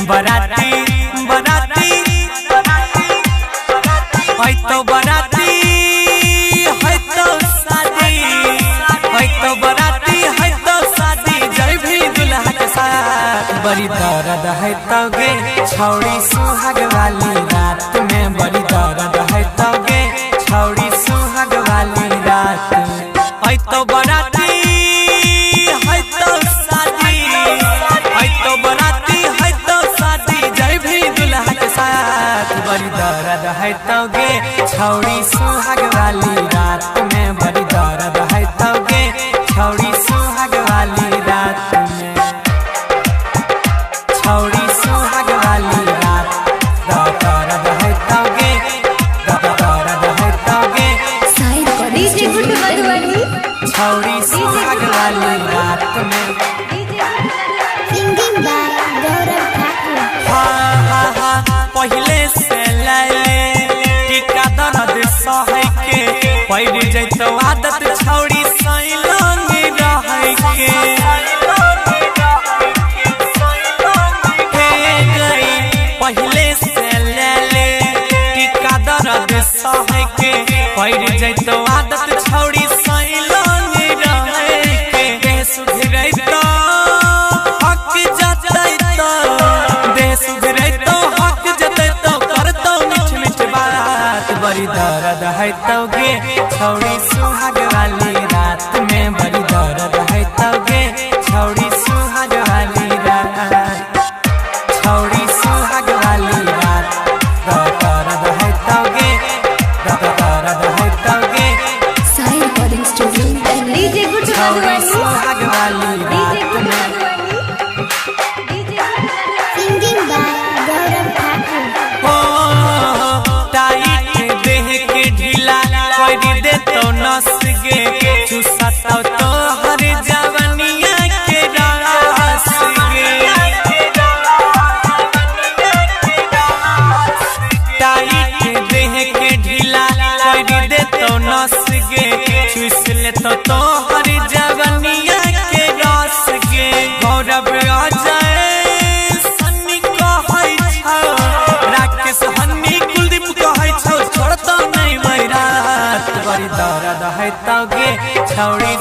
बराती बराती है तो बराती है तो शादी है तो बराती है तो शादी जय भी दुल्हा के साथ बड़ी दर्द है तो गे छौड़ी सुहाग वाली रात में बड़ी दर्द है तो गे छौड़ी सुहाग वाली रात है तो बराती है तो शादी है तो बराती है तो शादी जय भी दुल्हा के साथ बड़ी दर्द है तो गे छौड़ी सुहाग वाली रात में बड़ी दर्द है तो गे छौड़ी सुहाग वाली रात में छौड़ी सुहाग वाली रात दर्द है तो गे दर्द है तो गे डीजे गुड्डू मधुबनी छौड़ी सुहाग वाली रात में सिंगिंग बाय गौरव ठाकुर। पहले से ले टीका दर्द सहे के पड़ जैतो आदत छौड़ी सैलंग रहे के पहले से ले टीका दर्द सहे के पड़ जैतो आदत छौड़ी सैलंग रहे के देह सुधरै तो हक जतै तो देह सुधरै तो हक जतै तो करतो मीठ मीठ बात बड़ी दर्द है तो गे छौड़ी सुहाग वाली रात में बड़ी दर्द है तो गे छौड़ी सुहाग वाली रात छौड़ी सुहाग वाली रात दर्द है तो गे दर्द है तो गे Sai recording studio DJ Guddu छौड़ी मधुबनी सुहाग वाली रात में singing by Gaurav Thakur. Tight देह के ढीला कर दे तो नस गे चुसतो तो हर जवनिया के रास गे टाइट देह के ढीला कर दे तो नस गे चुस ले तो हर जवनिया के रास गे गौरव अजय सन्नी कहै छौ राकेश हन्नी कुलदीप कहै छौ छोड़तो नहीं रात बड़ी दर्द है तो गे छौड़ी